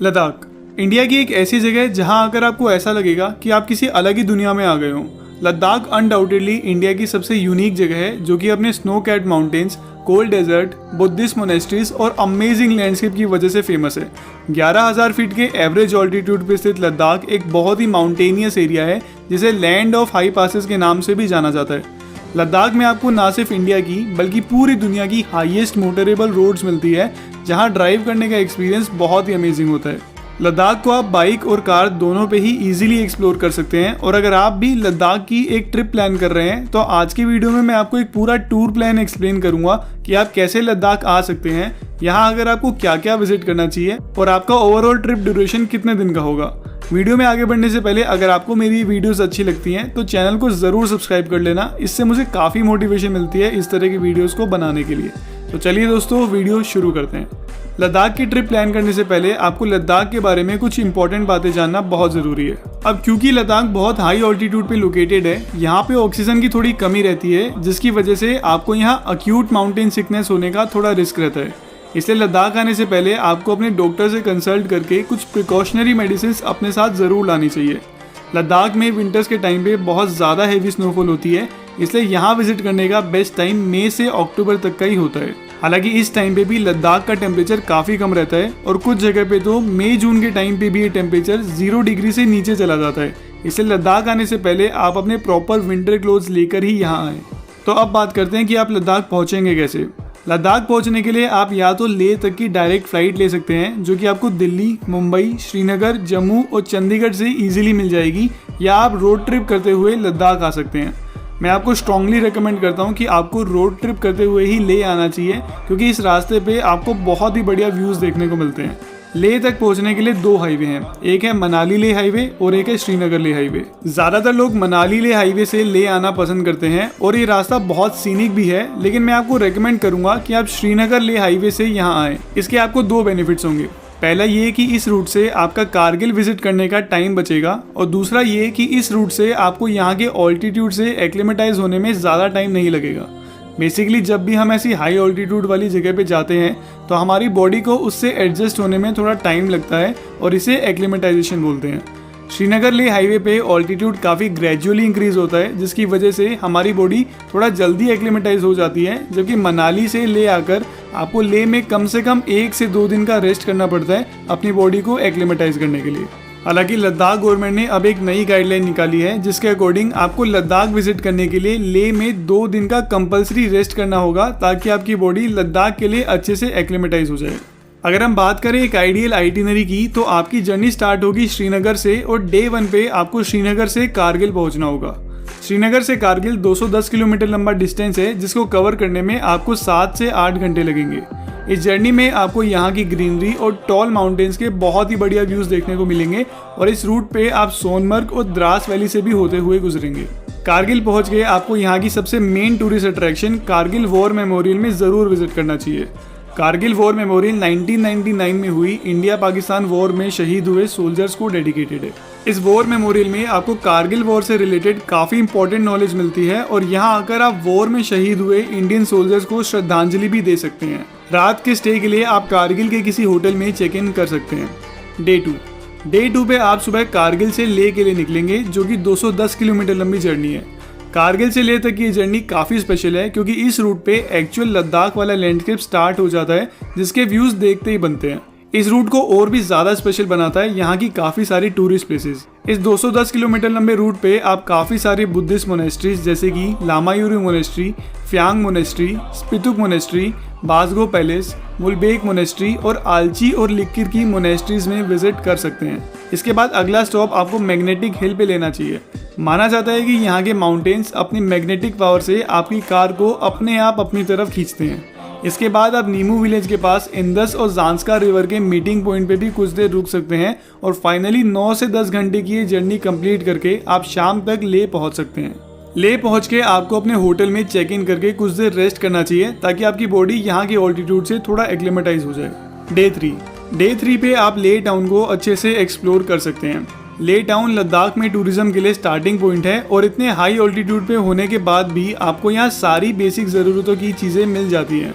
Ladakh India की एक ऐसी जगह है जहां आकर आपको ऐसा लगेगा कि आप किसी अलग ही दुनिया में आ गए हों। लद्दाख अनडाउटेडली इंडिया की सबसे यूनिक जगह है जो कि अपने snow capped mountains, cold desert, Buddhist monasteries और अमेजिंग लैंडस्केप की वजह से फेमस है। 11,000 फीट के एवरेज ऑल्टीट्यूड पर स्थित लद्दाख एक बहुत ही माउंटेनियस एरिया है जिसे लैंड ऑफ हाई पासेस के नाम से भी जाना जाता है। लद्दाख में आपको ना सिर्फ इंडिया की बल्कि पूरी दुनिया की हाईएस्ट मोटरेबल रोड्स मिलती है जहां ड्राइव करने का एक्सपीरियंस बहुत ही अमेजिंग होता है। लद्दाख को आप बाइक और कार दोनों पे ही इजीली एक्सप्लोर कर सकते हैं और अगर आप भी लद्दाख की एक ट्रिप प्लान कर रहे हैं तो आज की वीडियो में मैं आपको एक पूरा टूर प्लान एक्सप्लेन करूंगा कि आप कैसे लद्दाख आ सकते हैं, यहाँ अगर आपको क्या क्या विजिट करना चाहिए और आपका ओवरऑल ट्रिप ड्यूरेशन कितने दिन का होगा। वीडियो में आगे बढ़ने से पहले अगर आपको मेरी वीडियोस अच्छी लगती हैं तो चैनल को ज़रूर सब्सक्राइब कर लेना, इससे मुझे काफ़ी मोटिवेशन मिलती है इस तरह की वीडियोस को बनाने के लिए। तो चलिए दोस्तों वीडियो शुरू करते हैं। लद्दाख की ट्रिप प्लान करने से पहले आपको लद्दाख के बारे में कुछ इंपॉर्टेंट बातें जानना बहुत ज़रूरी है। अब क्योंकि लद्दाख बहुत हाई ऑल्टीट्यूड पे लोकेटेड है, यहाँ पे ऑक्सीजन की थोड़ी कमी रहती है जिसकी वजह से आपको यहाँ अक्यूट माउंटेन सिकनेस होने का थोड़ा रिस्क रहता है। इसलिए लद्दाख आने से पहले आपको अपने डॉक्टर से कंसल्ट करके कुछ प्रिकॉशनरी मेडिसिन अपने साथ ज़रूर लानी चाहिए। लद्दाख में विंटर्स के टाइम पे बहुत ज़्यादा हैवी स्नोफॉल होती है, इसलिए यहाँ विजिट करने का बेस्ट टाइम मई से अक्टूबर तक का ही होता है। हालांकि इस टाइम पे भी लद्दाख का टेम्परेचर काफ़ी कम रहता है और कुछ जगह पे तो मई जून के टाइम पे भी ये टेम्परेचर 0 डिग्री से नीचे चला जाता है। इसलिए लद्दाख आने से पहले आप अपने प्रॉपर विंटर क्लोथ्स लेकर ही यहाँ आएँ। तो अब बात करते हैं कि आप लद्दाख पहुँचेंगे कैसे। लद्दाख पहुंचने के लिए आप या तो लेह तक की डायरेक्ट फ्लाइट ले सकते हैं जो कि आपको दिल्ली, मुंबई, श्रीनगर, जम्मू और चंडीगढ़ से इजीली मिल जाएगी, या आप रोड ट्रिप करते हुए लद्दाख आ सकते हैं। मैं आपको स्ट्रांगली रेकमेंड करता हूं कि आपको रोड ट्रिप करते हुए ही लेह आना चाहिए क्योंकि इस रास्ते पे आपको बहुत ही बढ़िया व्यूज़ देखने को मिलते हैं। लेह तक पहुंचने के लिए 2 हाईवे हैं, एक है मनाली लेह हाईवे और एक है श्रीनगर लेह हाईवे। ज़्यादातर लोग मनाली लेह हाईवे से लेह आना पसंद करते हैं और ये रास्ता बहुत सीनिक भी है, लेकिन मैं आपको रेकमेंड करूंगा कि आप श्रीनगर लेह हाईवे से यहाँ आएँ। इसके आपको 2 बेनिफिट्स होंगे। पहला ये कि इस रूट से आपका कारगिल विजिट करने का टाइम बचेगा और दूसरा ये कि इस रूट से आपको यहाँ के ऑल्टीट्यूड से एक्लिमेटाइज होने में ज़्यादा टाइम नहीं लगेगा। बेसिकली जब भी हम ऐसी हाई ऑल्टीट्यूड वाली जगह पे जाते हैं तो हमारी बॉडी को उससे एडजस्ट होने में थोड़ा टाइम लगता है और इसे एक्लिमेटाइजेशन बोलते हैं। श्रीनगर लेह हाईवे पे ऑल्टीट्यूड काफ़ी ग्रेजुअली इंक्रीज होता है जिसकी वजह से हमारी बॉडी थोड़ा जल्दी एक्लिमेटाइज हो जाती है, जबकि मनाली से लेह आकर आपको लेह में कम से कम 1 से 2 दिन का रेस्ट करना पड़ता है अपनी बॉडी को एक्लिमेटाइज करने के लिए। हालांकि लद्दाख गवर्नमेंट ने अब एक नई गाइडलाइन निकाली है जिसके अकॉर्डिंग आपको लद्दाख विजिट करने के लिए लेह में 2 दिन का कंपलसरी रेस्ट करना होगा ताकि आपकी बॉडी लद्दाख के लिए अच्छे से एक्लिमेटाइज हो जाए। अगर हम बात करें एक आइडियल आइटिनरी की तो आपकी जर्नी स्टार्ट होगी श्रीनगर से और डे 1 पे आपको श्रीनगर से कारगिल पहुंचना होगा। श्रीनगर से कारगिल 210 किलोमीटर लंबा डिस्टेंस है जिसको कवर करने में आपको 7 से 8 घंटे लगेंगे। इस जर्नी में आपको यहाँ की ग्रीनरी और टॉल माउंटेन्स के बहुत ही बढ़िया व्यूज़ देखने को मिलेंगे और इस रूट पे आप सोनमर्ग और द्रास वैली से भी होते हुए गुजरेंगे। कारगिल पहुँच गए आपको यहाँ की सबसे main tourist attraction Kargil war memorial में ज़रूर विजिट करना चाहिए। कारगिल वॉर मेमोरियल 1999 में हुई इंडिया पाकिस्तान वॉर में शहीद हुए सोल्जर्स को डेडिकेटेड है। इस वॉर मेमोरियल में आपको कारगिल वॉर से रिलेटेड काफ़ी इंपॉर्टेंट नॉलेज मिलती है और यहाँ आकर आप वॉर में शहीद हुए इंडियन सोल्जर्स को श्रद्धांजलि भी दे सकते हैं। रात के स्टे के लिए आप कारगिल के किसी होटल में चेक इन कर सकते हैं। डे 2 पे आप सुबह कारगिल से लेह के लिए निकलेंगे जो कि 210 किलोमीटर लंबी जर्नी है। कारगिल से लेह तक की जर्नी काफ़ी स्पेशल है क्योंकि इस रूट पे एक्चुअल लद्दाख वाला लैंडस्केप स्टार्ट हो जाता है जिसके व्यूज़ देखते ही बनते हैं। इस रूट को और भी ज़्यादा स्पेशल बनाता है यहाँ की काफ़ी सारी टूरिस्ट प्लेसेस। इस 210 किलोमीटर लंबे रूट पे आप काफ़ी सारी बुद्धिस्ट मोनेस्ट्रीज जैसे कि Lamayuru monastery, Phyang monastery, Spituk monastery, Basgo palace, Mulbekh monastery और आलची और लिक्किर की मोनेस्ट्रीज में विजिट कर सकते हैं। इसके बाद अगला स्टॉप आपको मैग्नेटिक हिल पे लेना चाहिए। माना जाता है कि यहाँ के माउंटेन्स अपनी मैग्नेटिक पावर से आपकी कार को अपने आप अपनी तरफ खींचते हैं। इसके बाद आप नीमू विलेज के पास इंदस और जांस्कार रिवर के मीटिंग पॉइंट पे भी कुछ देर रुक सकते हैं और फाइनली 9 से 10 घंटे की ये जर्नी कंप्लीट करके आप शाम तक लेह पहुँच सकते हैं। लेह पहुँच के आपको अपने होटल में चेक इन करके कुछ देर रेस्ट करना चाहिए ताकि आपकी बॉडी यहाँ की ऑल्टीट्यूड से थोड़ा एक्लिमेटाइज हो जाए। डे 3 पे आप लेह टाउन को अच्छे से एक्सप्लोर कर सकते हैं। लेह टाउन लद्दाख में टूरिज्म के लिए स्टार्टिंग पॉइंट है और इतने हाई ऑल्टीट्यूड पे होने के बाद भी आपको यहाँ सारी बेसिक ज़रूरतों की चीज़ें मिल जाती हैं।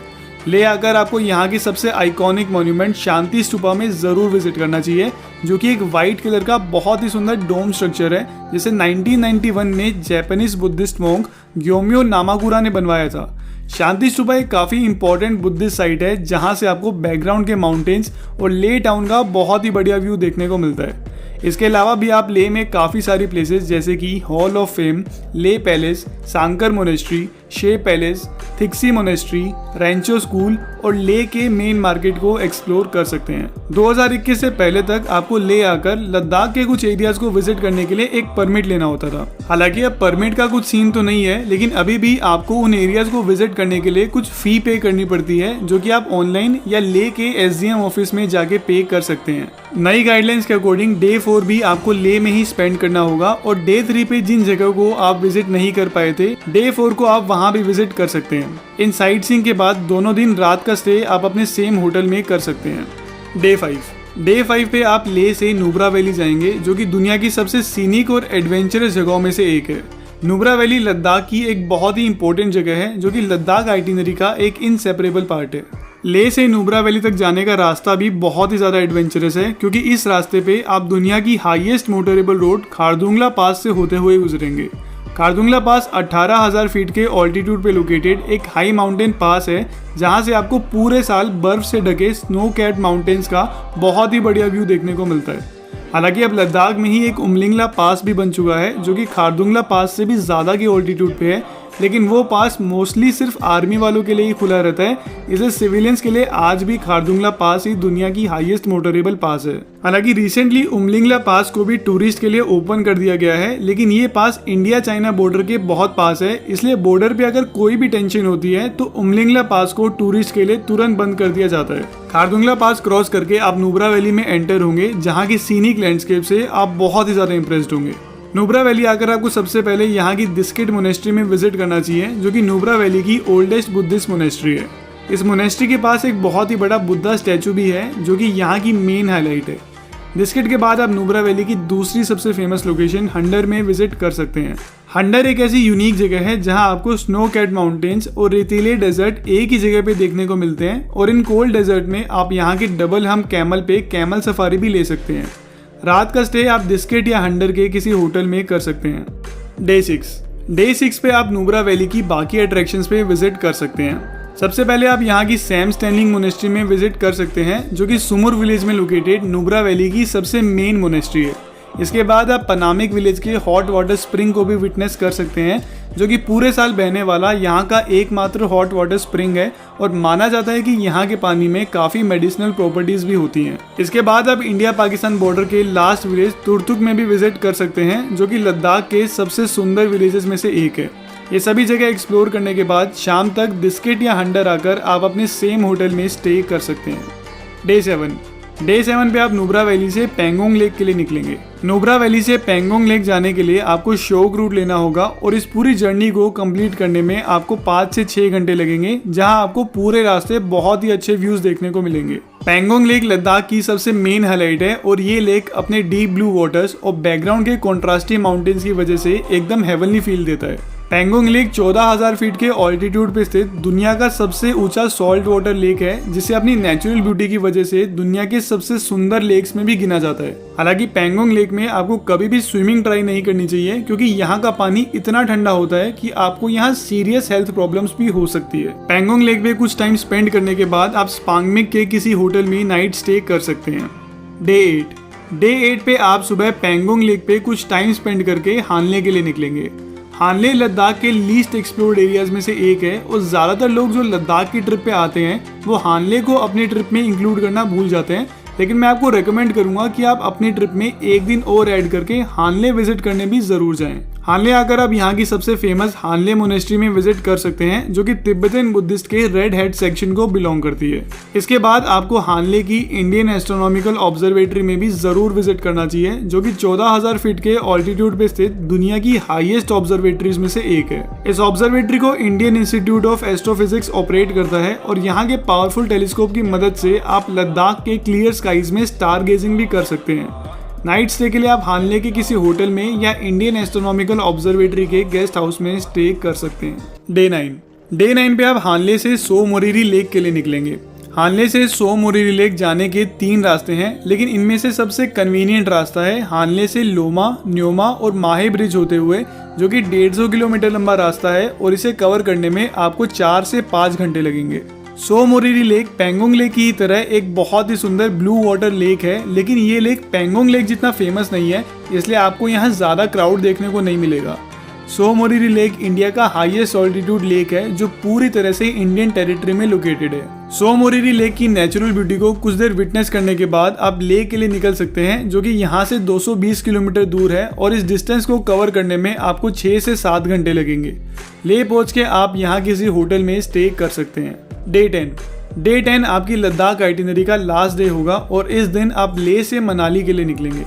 ले आकर आपको यहाँ की सबसे आइकॉनिक मॉन्यूमेंट शांति स्तूपा में ज़रूर विजिट करना चाहिए, जो कि एक वाइट कलर का बहुत ही सुंदर डोम स्ट्रक्चर है, जिसे 1991 में जापानीज बुद्धिस्ट मोंक ग्योम्यो नामाकुरा ने बनवाया था। शांति स्तूपा एक काफ़ी इंपॉर्टेंट बुद्धिस्ट साइट है, जहाँ से आपको बैकग्राउंड के माउंटेन्स और ले टाउन का बहुत ही बढ़िया व्यू देखने को मिलता है। इसके अलावा भी आप ले में काफ़ी सारी प्लेसेस जैसे कि हॉल ऑफ फेम, ले पैलेस, सांकर मोनेस्ट्री, शे पैलेस, थिक्सी मोनेस्ट्री, रैंचो स्कूल और ले के मेन मार्केट को एक्सप्लोर कर सकते हैं। 2021 से पहले तक आपको ले आकर लद्दाख के कुछ एरियाज को विजिट करने के लिए एक परमिट लेना होता था। हालांकि अब परमिट का कुछ सीन तो नहीं है, लेकिन अभी भी आपको उन एरियाज को विजिट करने के लिए कुछ फी पे करनी पड़ती है, जो कि आप ऑनलाइन या ले के SDM ऑफिस में जाके पे कर सकते हैं। नई गाइडलाइंस के अकॉर्डिंग डे 4 भी आपको ले में ही स्पेंड करना होगा और डे 3 पे जिन जगह को आप विजिट नहीं कर पाए थे, डे 4 को आप वहां भी विजिट कर सकते हैं। इन साइट सीइंग के बाद दोनों दिन रात का स्टे आप अपने सेम होटल में कर सकते हैं। डे 5 पे आप ले से नुब्रा वैली जाएंगे, जो कि दुनिया की सबसे सीनिक और एडवेंचरस जगहों में से एक है। नुब्रा वैली लद्दाख की एक बहुत ही इंपॉर्टेंट जगह है, जो कि लद्दाख आइटिनरी का एक इनसेपरेबल पार्ट है। ले से नुब्रा वैली तक जाने का रास्ता भी बहुत ही ज़्यादा एडवेंचरस है, क्योंकि इस रास्ते पे आप दुनिया की हाईएस्ट मोटरेबल रोड खारदुंगला पास से होते हुए गुजरेंगे। खारदुंगला पास 18,000 फीट के ऑल्टीट्यूड पे लोकेटेड एक हाई माउंटेन पास है, जहां से आपको पूरे साल बर्फ से ढके स्नो कैट माउंटेन्स का बहुत ही बढ़िया व्यू देखने को मिलता है। हालांकि अब लद्दाख में ही एक उमलिंगला पास भी बन चुका है, जो कि खारदुंगला पास से भी ज़्यादा की ऑल्टीट्यूड पे है, लेकिन वो पास मोस्टली सिर्फ आर्मी वालों के लिए ही खुला रहता है। इसलिए सिविलियंस के लिए आज भी खारदुंगला पास ही दुनिया की हाईएस्ट मोटरेबल पास है। हालांकि रिसेंटली उमलिंगला पास को भी टूरिस्ट के लिए ओपन कर दिया गया है, लेकिन ये पास इंडिया चाइना बॉर्डर के बहुत पास है, इसलिए बॉर्डर पे अगर कोई भी टेंशन होती है तो उमलिंगला पास को टूरिस्ट के लिए तुरंत बंद कर दिया जाता है। खारदुंगला पास क्रॉस करके आप नुब्रा वैली में एंटर होंगे, जहाँ की सीनिक लैंडस्केप से आप बहुत ही ज्यादा इंप्रेस्ड होंगे। नुब्रा वैली आकर आपको सबसे पहले यहाँ की दिस्किट मोनेस्ट्री में विजिट करना चाहिए, जो कि नुब्रा वैली की ओल्डेस्ट बुद्धिस्ट मोनेस्ट्री है। इस मोनेस्ट्री के पास एक बहुत ही बड़ा बुद्धा स्टैचू भी है, जो कि यहाँ की मेन हाईलाइट है। दिस्किट के बाद आप नुब्रा वैली की दूसरी सबसे फेमस लोकेशन हंडर में विजिट कर सकते हैं। हंडर एक ऐसी यूनिक जगह है जहां आपको स्नो कैट माउंटेन्स और रेतीले डेजर्ट एक ही जगह पे देखने को मिलते हैं, और इन कोल्ड डेजर्ट में आप यहाँ के डबल हम कैमल पे कैमल सफारी भी ले सकते हैं। रात का स्टे आप दिस्किट या हंडर के किसी होटल में कर सकते हैं। डे 6 पे आप नुब्रा वैली की बाकी अट्रैक्शंस पे विजिट कर सकते हैं। सबसे पहले आप यहाँ की सैम स्टैंडिंग मोनेस्ट्री में विजिट कर सकते हैं, जो कि सुमुर विलेज में लोकेटेड नुब्रा वैली की सबसे मेन मोनेस्ट्री है। इसके बाद आप पनामिक विलेज के हॉट वाटर स्प्रिंग को भी विटनेस कर सकते हैं, जो कि पूरे साल बहने वाला यहाँ का एकमात्र हॉट वाटर स्प्रिंग है, और माना जाता है कि यहाँ के पानी में काफ़ी मेडिसिनल प्रॉपर्टीज भी होती हैं। इसके बाद आप इंडिया पाकिस्तान बॉर्डर के लास्ट विलेज तुर्तुक में भी विजिट कर सकते हैं, जो कि लद्दाख के सबसे सुंदर विलेजेस में से एक है। ये सभी जगह एक्सप्लोर करने के बाद शाम तक दिस्किट या हंडर आकर आप अपने सेम होटल में स्टे कर सकते हैं। डे 7 पे आप नुब्रा वैली से पेंगोंग लेक के लिए निकलेंगे। नुब्रा वैली से पेंगोंग लेक जाने के लिए आपको शोक रूट लेना होगा, और इस पूरी जर्नी को कंप्लीट करने में आपको 5 से 6 घंटे लगेंगे, जहां आपको पूरे रास्ते बहुत ही अच्छे व्यूज देखने को मिलेंगे। पेंगोंग लेक लद्दाख की सबसे मेन हाईलाइट है, और ये लेक अपने डीप ब्लू वाटर्स और बैकग्राउंड के कॉन्ट्रास्टी माउंटेन्स की वजह से एकदम हेवनली फील देता है। पेंगोंग लेक 14,000 फीट के ऑल्टीट्यूड पे स्थित दुनिया का सबसे ऊंचा सॉल्ट वाटर लेक है, जिसे अपनी नेचुरल ब्यूटी की वजह से दुनिया के सबसे सुंदर लेक्स में भी गिना जाता है। हालांकि पेंगोंग लेक में आपको कभी भी स्विमिंग ट्राई नहीं करनी चाहिए, क्योंकि यहाँ का पानी इतना ठंडा होता है कि आपको यहाँ सीरियस हेल्थ प्रॉब्लम्स भी हो सकती है। पेंगोंग लेक में कुछ टाइम स्पेंड करने के बाद आप स्पांगमिक के किसी होटल में नाइट स्टे कर सकते हैं। डे 8 पे आप सुबह पेंगोंग लेक पे कुछ टाइम स्पेंड करके हानले के लिए निकलेंगे। हानले लद्दाख के लीस्ट एक्सप्लोर्ड एरियाज में से एक है, और ज़्यादातर लोग जो लद्दाख की ट्रिप पे आते हैं वो हानले को अपनी ट्रिप में इंक्लूड करना भूल जाते हैं, लेकिन मैं आपको रेकमेंड करूंगा कि आप अपनी ट्रिप में एक दिन और ऐड करके हानले विजिट करने भी ज़रूर जाएं। हानले आकर आप यहाँ की सबसे फेमस हानले मोनेस्ट्री में विजिट कर सकते हैं, जो कि तिब्बतन बुद्धिस्ट के रेड हेड सेक्शन को बिलोंग करती है। इसके बाद आपको हानले की इंडियन एस्ट्रोनॉमिकल ऑब्जर्वेटरी में भी जरूर विजिट करना चाहिए, जो कि 14,000 फीट के ऑल्टीट्यूड पे स्थित दुनिया की हाईएस्ट ऑब्जर्वेटरीज में से एक है। इस ऑब्जर्वेटरी को Indian institute of astrophysics operate करता है, और यहाँ के पावरफुल टेलीस्कोप की मदद से आप लद्दाख के क्लियर स्काईज में स्टार गेजिंग भी कर सकते हैं। नाइट स्टे के लिए आप हानले के किसी होटल में या इंडियन एस्ट्रोनॉमिकल ऑब्जर्वेटरी के गेस्ट हाउस में स्टे कर सकते हैं। डे 9 पे आप हानले से सो मोरिरी लेक के लिए निकलेंगे। हानले से सो मोरिरी लेक जाने के 3 रास्ते हैं, लेकिन इनमें से सबसे कन्वीनियंट रास्ता है हानले से लोमा, न्योमा और माहे ब्रिज होते हुए, जो कि 150 किलोमीटर लंबा रास्ता है और इसे कवर करने में आपको 4 से 5 घंटे लगेंगे। सो मोरिरी लेक पेंगोंग लेक की तरह एक बहुत ही सुंदर ब्लू वाटर लेक है, लेकिन ये लेक पेंगोंग लेक जितना फेमस नहीं है, इसलिए आपको यहाँ ज़्यादा क्राउड देखने को नहीं मिलेगा। सो मोरिरी लेक इंडिया का हाईएस्ट ऑल्टीट्यूड लेक है, जो पूरी तरह से इंडियन टेरिटरी में लोकेटेड है। सो मोरिरी लेक की नेचुरल ब्यूटी को कुछ देर विटनेस करने के बाद आप लेक के लिए निकल सकते हैं, जो कि यहाँ से 220 किलोमीटर दूर है और इस डिस्टेंस को कवर करने में आपको 6 से 7 घंटे लगेंगे। ले पहुँच के आप यहाँ किसी होटल में स्टे कर सकते हैं। डे 10 आपकी लद्दाख आइटिनरी का लास्ट डे होगा और इस दिन आप ले से मनाली के लिए निकलेंगे।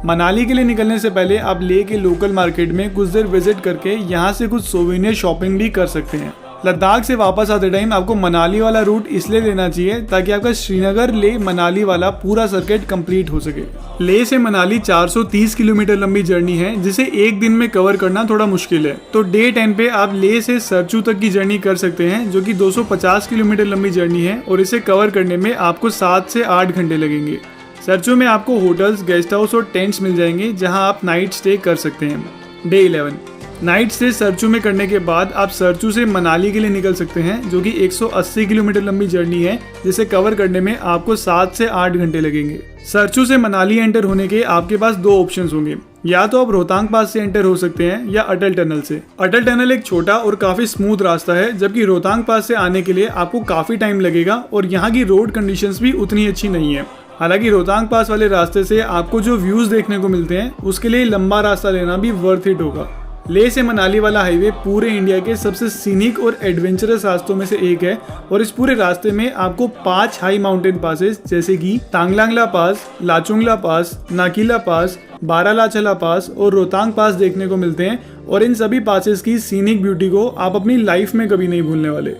मनाली के लिए निकलने से पहले आप ले के लोकल मार्केट में कुछ देर विजिट करके यहाँ से कुछ सोवेनियर शॉपिंग भी कर सकते हैं। लद्दाख से वापस आते टाइम आपको मनाली वाला रूट इसलिए लेना चाहिए ताकि आपका श्रीनगर ले मनाली वाला पूरा सर्किट कंप्लीट हो सके। ले से मनाली 430 किलोमीटर लंबी जर्नी है, जिसे एक दिन में कवर करना थोड़ा मुश्किल है। तो डे 10 पे आप ले से सरचू तक की जर्नी कर सकते हैं, जो कि 250 किलोमीटर लंबी जर्नी है और इसे कवर करने में आपको 7 से 8 घंटे लगेंगे। सरचू में आपको होटल्स, गेस्ट हाउस और टेंट्स मिल जाएंगे, जहां आप नाइट स्टे कर सकते हैं। डे 11 नाइट स्टे सरचू में करने के बाद आप सरचू से मनाली के लिए निकल सकते हैं, जो कि 180 किलोमीटर लंबी जर्नी है, जिसे कवर करने में आपको 7 से 8 घंटे लगेंगे। सरचू से मनाली एंटर होने के आपके पास 2 ऑप्शंस होंगे, या तो आप रोहतांग पास से एंटर हो सकते हैं या अटल टनल से। अटल टनल एक छोटा और काफी स्मूथ रास्ता है, जबकि रोहतांग पास से आने के लिए आपको काफी टाइम लगेगा और यहाँ की रोड कंडीशंस भी उतनी अच्छी नहीं है। हालांकि रोहतांग पास वाले रास्ते से आपको जो व्यूज देखने को मिलते हैं, उसके लिए लंबा रास्ता लेना भी वर्थ इट होगा। ले से मनाली वाला हाईवे पूरे इंडिया के सबसे सीनिक और एडवेंचरस रास्तों में से एक है और इस पूरे रास्ते में आपको 5 हाई माउंटेन पासेस जैसे कि तांगलांगला पास, लाचुंगला पास, नाकीला पास, बारालाचला पास और रोहतांग पास देखने को मिलते हैं और इन सभी पासेस की सीनिक ब्यूटी को आप अपनी लाइफ में कभी नहीं भूलने वाले।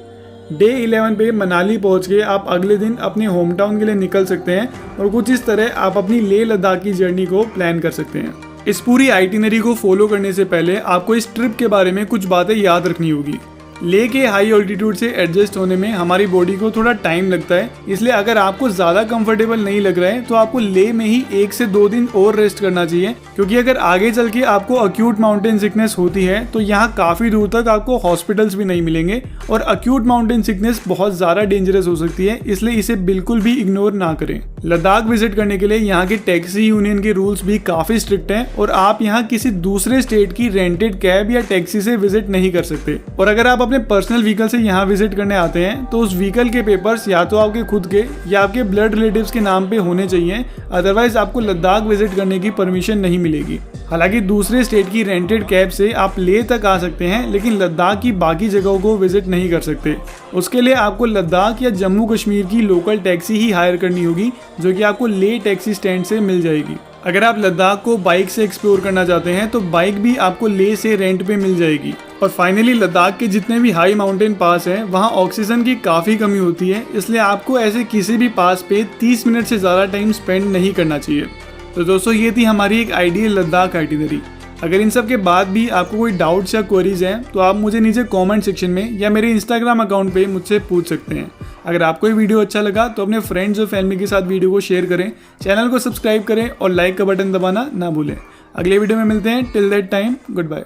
डे 11 पे मनाली पहुंच के आप अगले दिन अपने होम टाउन के लिए निकल सकते हैं और कुछ इस तरह आप अपनी लेह लद्दाख की जर्नी को प्लान कर सकते हैं। इस पूरी आइटिनरी को फॉलो करने से पहले आपको इस ट्रिप के बारे में कुछ बातें याद रखनी होगी। ले के हाई ऑल्टीट्यूड से एडजस्ट होने में हमारी बॉडी को थोड़ा टाइम लगता है, इसलिए अगर आपको ज़्यादा कंफर्टेबल नहीं लग रहा है तो आपको ले में ही 1 से 2 दिन और रेस्ट करना चाहिए, क्योंकि अगर आगे चल के आपको अक्यूट माउंटेन सिकनेस होती है तो यहाँ काफ़ी दूर तक आपको हॉस्पिटल्स भी नहीं मिलेंगे और अक्यूट माउंटेन सिकनेस बहुत ज़्यादा डेंजरस हो सकती है, इसलिए इसे बिल्कुल भी इग्नोर ना करें। लद्दाख विजिट करने के लिए यहाँ के टैक्सी यूनियन के रूल्स भी काफ़ी स्ट्रिक्ट हैं और आप यहाँ किसी दूसरे स्टेट की रेंटेड कैब या टैक्सी से विजिट नहीं कर सकते। और अगर आप अपने पर्सनल व्हीकल से यहाँ विजिट करने आते हैं तो उस व्हीकल के पेपर्स या तो आपके खुद के या आपके ब्लड रिलेटिव्स के नाम पे होने चाहिए, अदरवाइज आपको लद्दाख विजिट करने की परमिशन नहीं मिलेगी। हालांकि दूसरे स्टेट की रेंटेड कैब से आप लेह तक आ सकते हैं, लेकिन लद्दाख की बाकी जगहों को विजिट नहीं कर सकते। उसके लिए आपको लद्दाख या जम्मू कश्मीर की लोकल टैक्सी ही हायर करनी होगी, जो कि आपको लेह टैक्सी स्टैंड से मिल जाएगी। अगर आप लद्दाख को बाइक से एक्सप्लोर करना चाहते हैं तो बाइक भी आपको लेह से रेंट पे मिल जाएगी। और फाइनली लद्दाख के जितने भी हाई माउंटेन पास हैं वहाँ ऑक्सीजन की काफ़ी कमी होती है, इसलिए आपको ऐसे किसी भी पास पे 30 मिनट से ज़्यादा टाइम स्पेंड नहीं करना चाहिए। तो दोस्तों ये थी हमारी एक आइडियल लद्दाख आइटिनरी। अगर इन सब के बाद भी आपको कोई डाउट्स या क्वेरीज हैं तो आप मुझे नीचे कमेंट सेक्शन में या मेरे इंस्टाग्राम अकाउंट पे मुझसे पूछ सकते हैं। अगर आपको ये वीडियो अच्छा लगा तो अपने फ्रेंड्स और फैमिली के साथ वीडियो को शेयर करें, चैनल को सब्सक्राइब करें और लाइक का बटन दबाना ना भूलें। अगले वीडियो में मिलते हैं। Till that time, good bye.